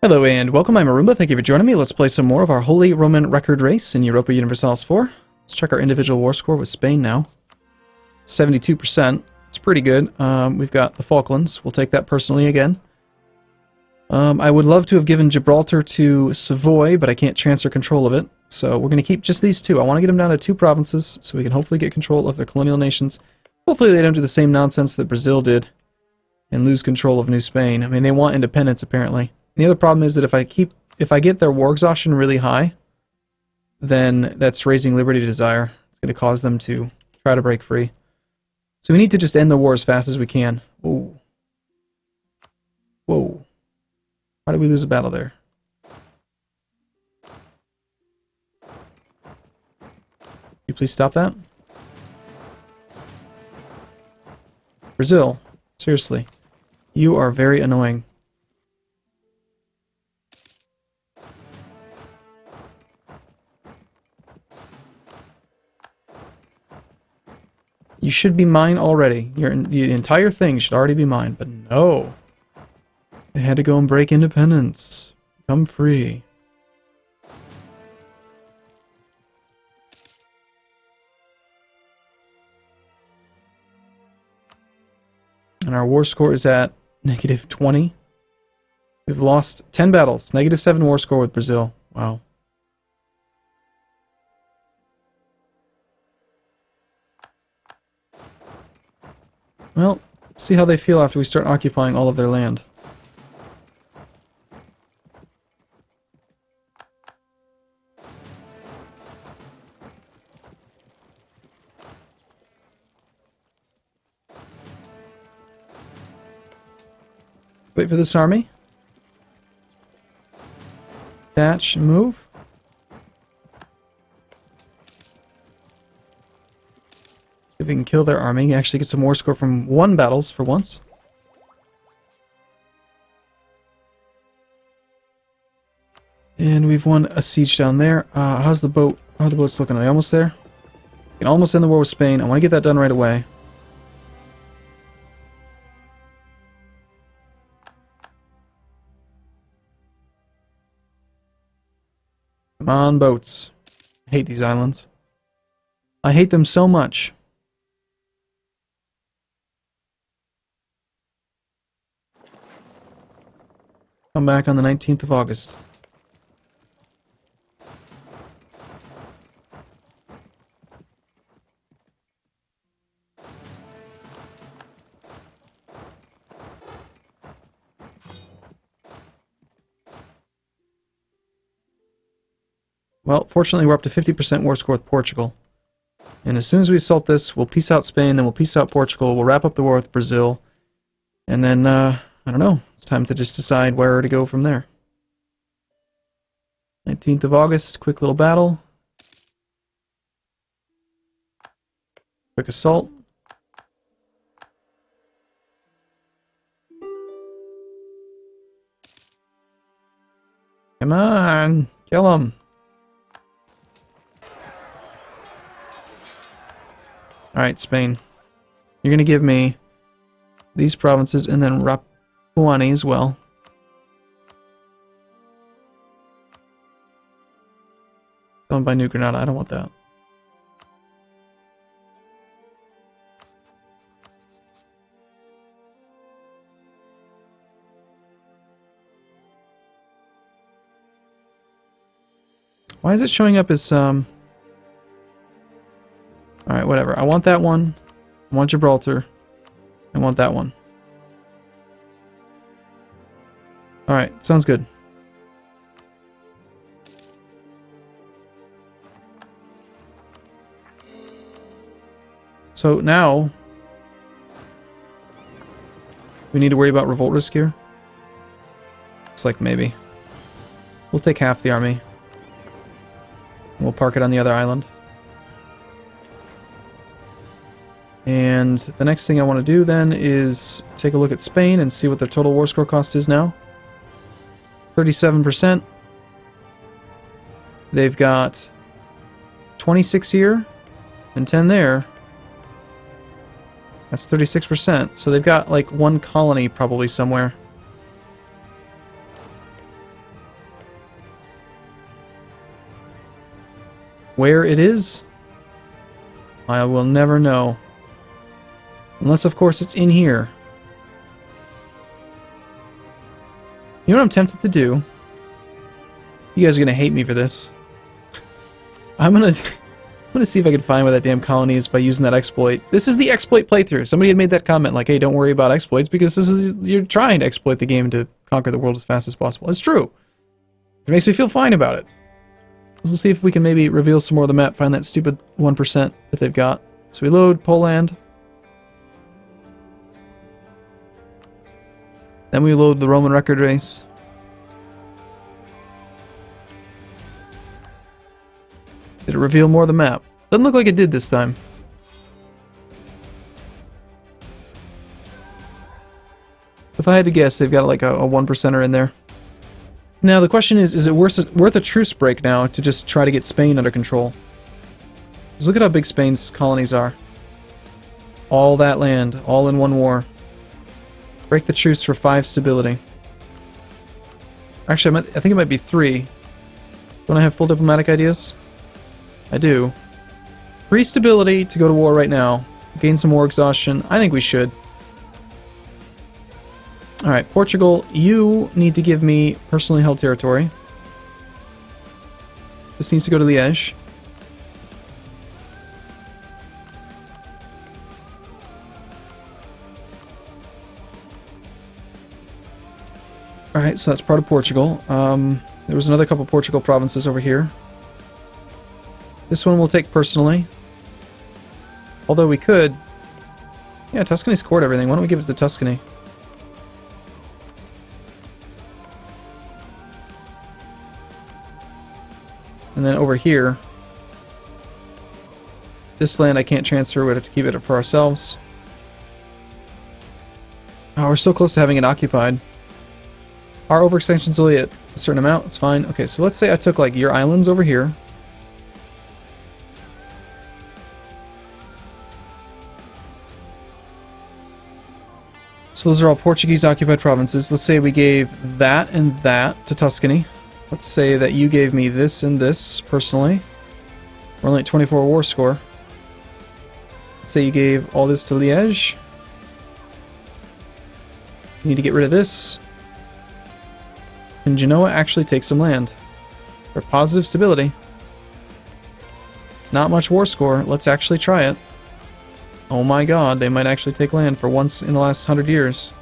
Hello and welcome, I'm Arumba. Thank you for joining me. Let's play some more of our Holy Roman Record Race in Europa Universalis IV. Let's check our individual war score with Spain now. 72%. It's pretty good. We've got the Falklands. We'll take that personally again. I would love to have given Gibraltar to Savoy, but I can't transfer control of it. So we're going to keep just these two. I want to get them down to 2 provinces so we can hopefully get control of their colonial nations. Hopefully they don't do the same nonsense that Brazil did and lose control of New Spain. I mean, they want independence apparently. The other problem is that if I get their war exhaustion really high, then that's raising liberty desire. It's going to cause them to try to break free. So we need to just end the war as fast as we can. Whoa. Whoa. How did we lose a battle there? Can you please stop that? Brazil, seriously. You are very annoying. You should be mine already. The entire thing should already be mine, but no. They had to go and break independence. Become free. And our war score is at -20. We've lost 10 battles. -7 war score with Brazil. Wow. Well, let's see how they feel after we start occupying all of their land. Wait for this army. Attach and move. If we can kill their army, actually get some war score from 1 battles for once. And we've won a siege down there. How's the boat? How are the boats looking? Are they almost there? We can almost end the war with Spain. I want to get that done right away. Come on, boats. I hate these islands. I hate them so much. Come back on the 19th of August. Well, fortunately we're up to 50% war score with Portugal. And as soon as we assault this, we'll peace out Spain, then we'll peace out Portugal, we'll wrap up the war with Brazil, and then, I don't know, it's time to just decide where to go from there. 19th of August, quick little battle. Quick assault. Come on, kill him. Alright, Spain. You're gonna give me these provinces and then Rapuani as well. Owned by New Granada, I don't want that. Why is it showing up as Alright, whatever. I want that one. I want Gibraltar. I want that one. Alright, sounds good. So now, we need to worry about revolt risk here. Looks like maybe. We'll take half the army. And we'll park it on the other island. And the next thing I want to do then is take a look at Spain and see what their total war score cost is now. 37%. They've got 26 here and 10 there. That's 36%. So they've got like 1 colony probably somewhere. Where it is, I will never know. Unless, of course, it's in here. You know what I'm tempted to do? You guys are gonna hate me for this. I'm gonna see if I can find where that damn colony is by using that exploit. This is the exploit playthrough. Somebody had made that comment like, hey, don't worry about exploits because this is, you're trying to exploit the game to conquer the world as fast as possible. It's true. It makes me feel fine about it. We'll see if we can maybe reveal some more of the map, find that stupid 1% that they've got. So we load Poland. Then we load the Roman record race. Did it reveal more of the map? Doesn't look like it did this time. If I had to guess, they've got like a 1%er in there. Now the question is it worth a truce break now to just try to get Spain under control? Because look at how big Spain's colonies are. All that land, all in one war. Break the truce for 5 stability. Actually, I think it might be 3. Don't I have full diplomatic ideas? I do. 3 stability to go to war right now. Gain some war exhaustion. I think we should. Alright, Portugal, you need to give me personally held territory. This needs to go to Liège. Alright, so that's part of Portugal. There was another couple Portugal provinces over here. This one we'll take personally. Although we could... Yeah, Tuscany scored everything. Why don't we give it to Tuscany? And then over here... This land I can't transfer. We'd have to keep it for ourselves. Oh, we're so close to having it occupied. Our overextension's only at a certain amount. It's fine. Okay, so let's say I took like your islands over here. So those are all Portuguese occupied provinces. Let's say we gave that and that to Tuscany. Let's say that you gave me this and this personally. We're only at 24 war score. Let's say you gave all this to Liège. You need to get rid of this. Can Genoa actually take some land? For positive stability. It's not much war score. Let's actually try it. Oh my god, they might actually take land for once in the last 100 years.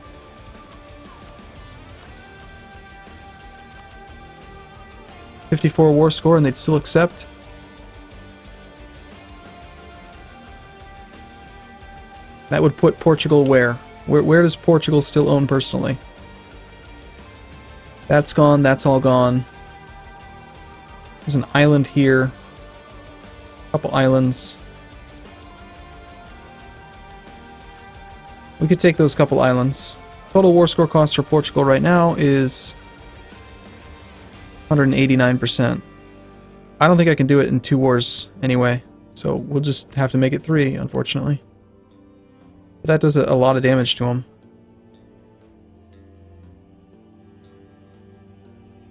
$54 war score and they'd still accept. That would put Portugal where? Where does Portugal still own personally? That's gone, that's all gone. There's an island here. A couple islands. We could take those couple islands. Total war score cost for Portugal right now is 189%. I don't think I can do it in 2 wars anyway, so we'll just have to make it 3, unfortunately. But that does a lot of damage to them.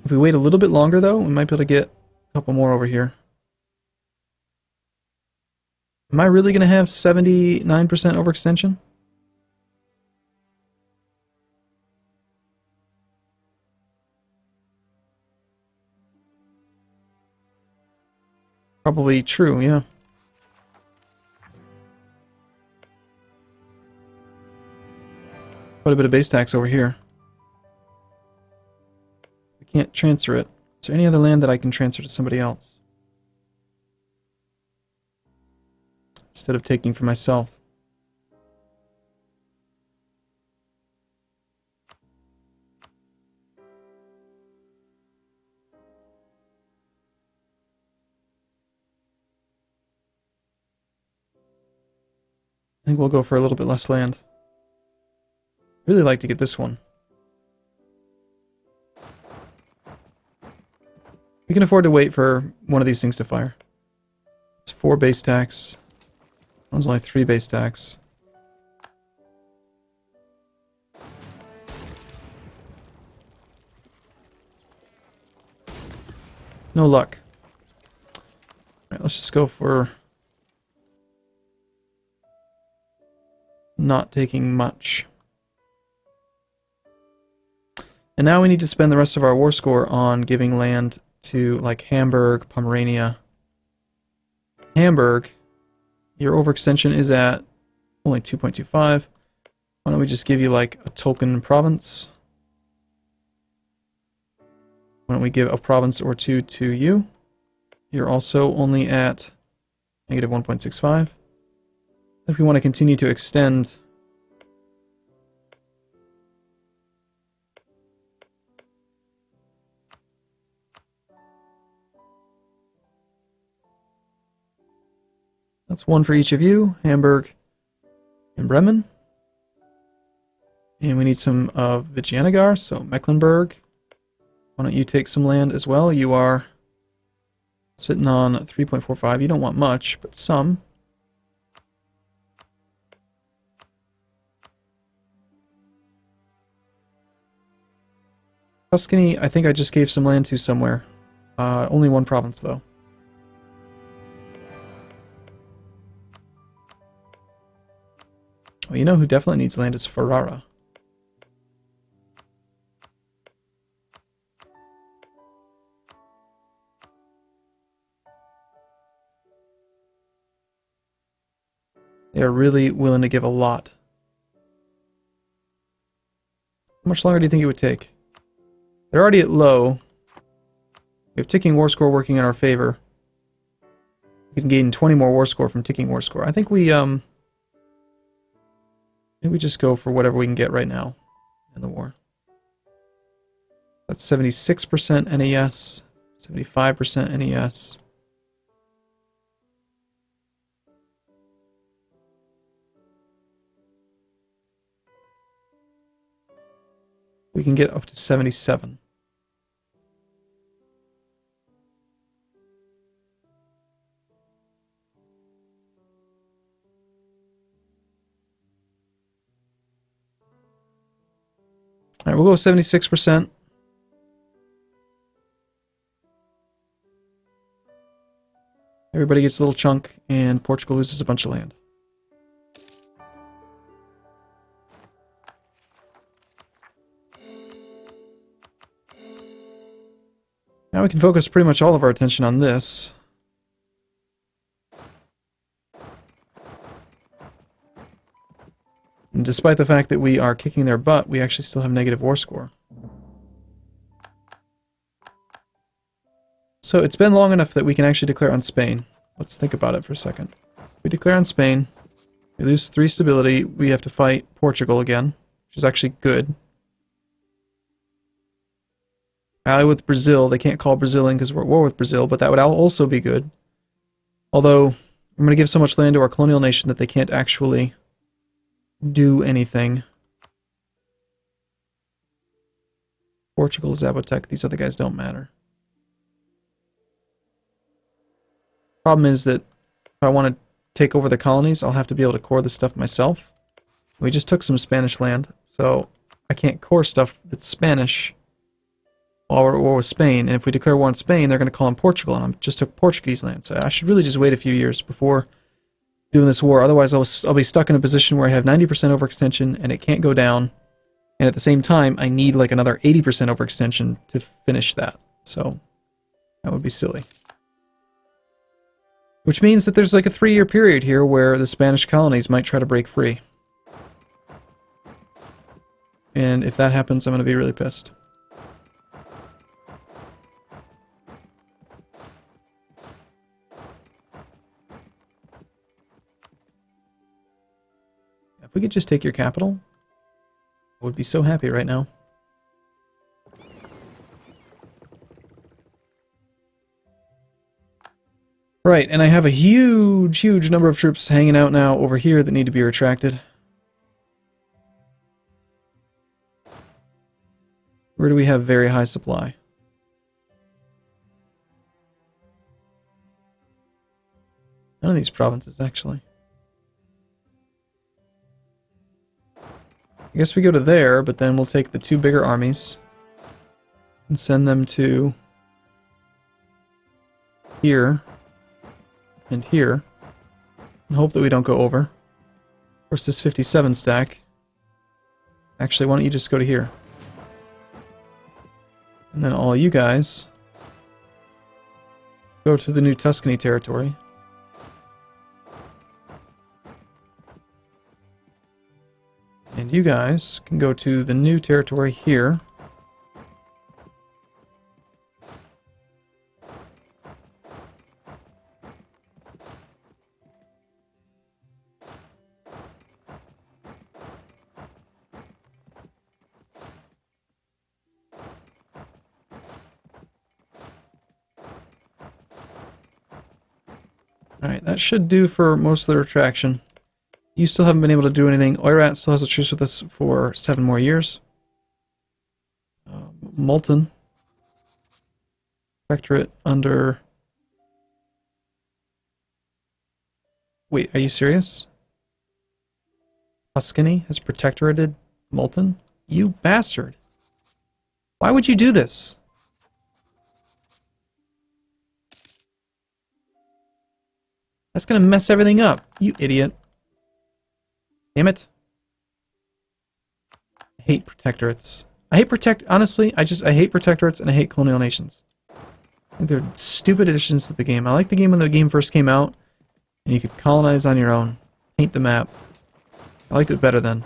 If we wait a little bit longer, though, we might be able to get a couple more over here. Am I really going to have 79% overextension? Probably true, yeah. Quite a bit of base tax over here. I can't transfer it. Is there any other land that I can transfer to somebody else? Instead of taking for myself. I think we'll go for a little bit less land. Really like to get this one. We can afford to wait for one of these things to fire. It's 4 base tax. That was only 3 base tax. No luck. Alright, let's just go for not taking much. And now we need to spend the rest of our war score on giving land to, like, Hamburg, Pomerania. Hamburg, your overextension is at only 2.25. Why don't we just give you, like, a token province? Why don't we give a province or two to you? You're also only at negative 1.65. If we want to continue to extend, that's one for each of you, Hamburg and Bremen. And we need some of Vijayanagara, so Mecklenburg. Why don't you take some land as well? You are sitting on 3.45. You don't want much, but some. Tuscany, I think I just gave some land to somewhere. Only one province, though. Well, you know who definitely needs land is Ferrara. They are really willing to give a lot. How much longer do you think it would take? They're already at low. We have ticking war score working in our favor. We can gain 20 more war score from ticking war score. I think we just go for whatever we can get right now in the war. That's 76% NAS, 75% NAS. We can get up to 77. All right, we'll go with 76%. Everybody gets a little chunk, and Portugal loses a bunch of land. Now we can focus pretty much all of our attention on this. And despite the fact that we are kicking their butt, we actually still have negative war score. So it's been long enough that we can actually declare on Spain. Let's think about it for a second. If we declare on Spain, we lose 3 stability, we have to fight Portugal again, which is actually good. Ally with Brazil, they can't call Brazil in because we're at war with Brazil, but that would also be good. Although, I'm going to give so much land to our colonial nation that they can't actually do anything. Portugal, Zapotec, these other guys don't matter. Problem is that if I want to take over the colonies, I'll have to be able to core this stuff myself. We just took some Spanish land, so I can't core stuff that's Spanish while we're at war with Spain. And if we declare war on Spain, they're going to call in Portugal, and I just took Portuguese land. So I should really just wait a few years before doing this war. Otherwise, I'll be stuck in a position where I have 90% overextension, and it can't go down. And at the same time, I need like another 80% overextension to finish that. So that would be silly. Which means that there's like a 3-year period here where the Spanish colonies might try to break free. And if that happens, I'm going to be really pissed. If we could just take your capital, I would be so happy right now. Right, and I have a huge, huge number of troops hanging out now over here that need to be retracted. Where do we have very high supply? None of these provinces, actually. I guess we go to there, but then we'll take the 2 bigger armies and send them to here. and here. And hope that we don't go over. Of course, this 57 stack. Actually, why don't you just go to here? And then all you guys go to the new Tuscany territory. And you guys can go to the new territory here. Alright, that should do for most of the retraction. You still haven't been able to do anything. Oirat still has a truce with us for 7 more years. Molten. Protectorate under... Wait, are you serious? Tuscany has protectorated Molten? You bastard. Why would you do this? That's gonna mess everything up, you idiot. Damn it. I hate protectorates. Honestly, I hate protectorates and I hate colonial nations. I think they're stupid additions to the game. I liked the game when the game first came out, and you could colonize on your own. Paint the map. I liked it better then.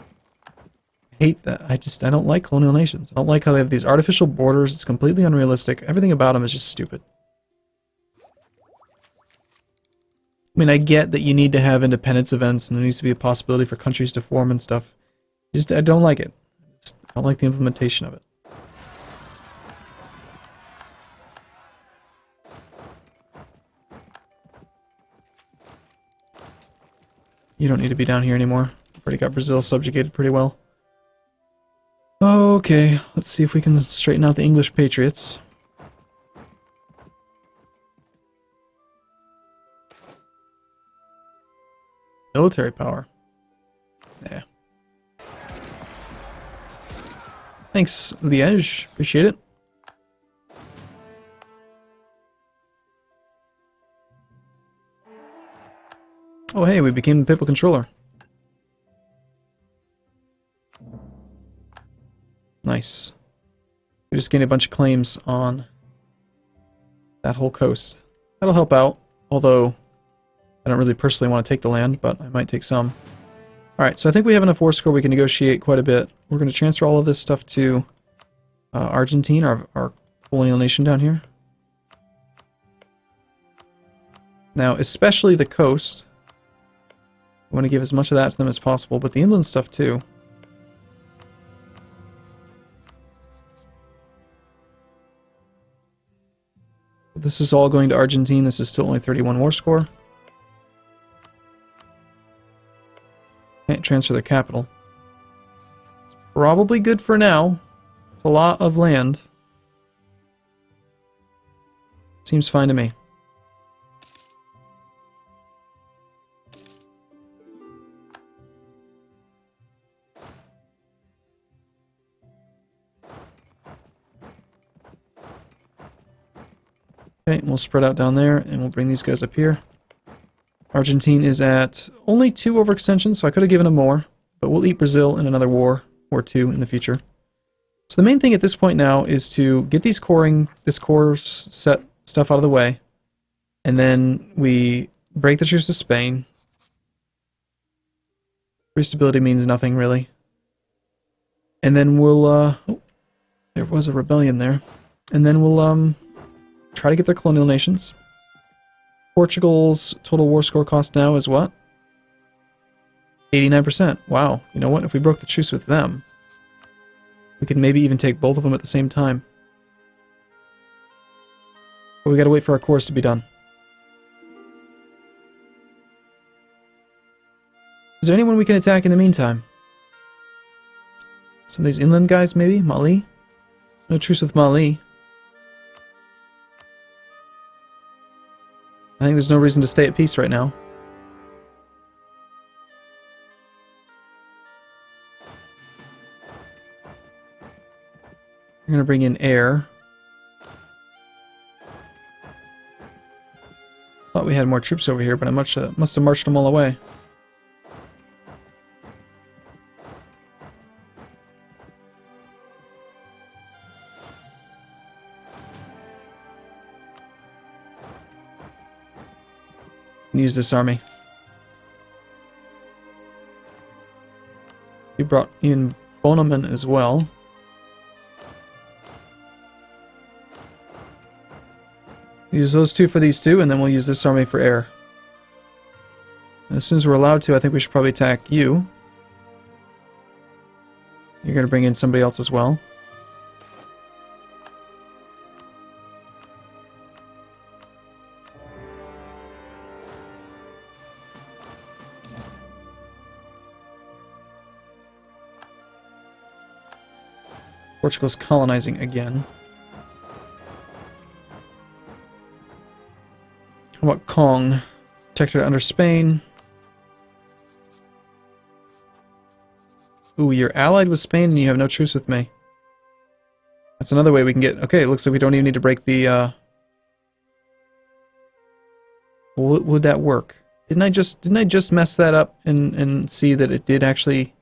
I hate that. I don't like colonial nations. I don't like how they have these artificial borders. It's completely unrealistic. Everything about them is just stupid. I mean, I get that you need to have independence events and there needs to be a possibility for countries to form and stuff. I don't like it. I don't like the implementation of it. You don't need to be down here anymore. I've already got Brazil subjugated pretty well. Okay, let's see if we can straighten out the English patriots. Military power. Yeah. Thanks, Liège. Appreciate it. Oh hey, we became the papal controller. Nice. We just gained a bunch of claims on that whole coast. That'll help out, although I don't really personally want to take the land, but I might take some. Alright, so I think we have enough war score we can negotiate quite a bit. We're going to transfer all of this stuff to Argentine, our colonial nation down here. Now, especially the coast. I want to give as much of that to them as possible, but the inland stuff too. This is all going to Argentine. This is still only 31 war score. Can't transfer their capital. It's probably good for now. It's a lot of land. Seems fine to me. Okay, we'll spread out down there, and we'll bring these guys up here. Argentine is at only 2 overextensions, so I could have given them more, but we'll eat Brazil in another war or 2 in the future. So the main thing at this point now is to get this core set stuff out of the way, and then we break the truce to Spain. Free stability means nothing, really. And then we'll, oh, there was a rebellion there. And then we'll, try to get their colonial nations. Portugal's total war score cost now is what? 89%. Wow. You know what? If we broke the truce with them, we could maybe even take both of them at the same time. But we gotta wait for our cores to be done. Is there anyone we can attack in the meantime? Some of these inland guys, maybe? Mali? No truce with Mali. I think there's no reason to stay at peace right now. We're going to bring in air. Thought we had more troops over here, but I must have marched them all away. Use this army. We brought in Boneman as well. Use those two for these two, and then we'll use this army for air. And as soon as we're allowed to, I think we should probably attack you. You're going to bring in somebody else as well. Portugal's colonizing again. How about Kong? Protectorate under Spain. Ooh, you're allied with Spain and you have no truce with me. That's another way we can get... Okay, it looks like we don't even need to break the... Would that work? Didn't I just mess that up and see that it did actually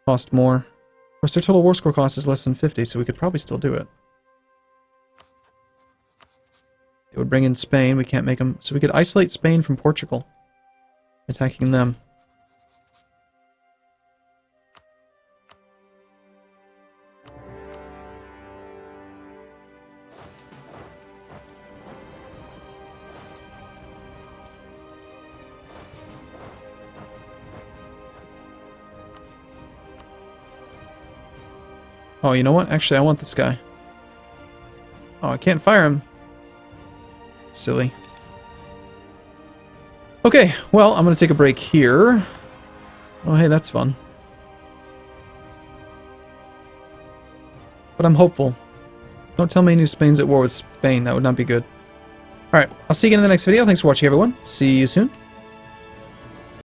cost more? Of course, their total war score cost is less than 50, so we could probably still do it. It would bring in Spain. We can't make them... So we could isolate Spain from Portugal. Attacking them. Oh, you know what? Actually, I want this guy. Oh, I can't fire him. Silly. Okay, well, I'm going to take a break here. Oh, hey, that's fun. But I'm hopeful. Don't tell me New Spain's at war with Spain. That would not be good. Alright, I'll see you again in the next video. Thanks for watching, everyone. See you soon.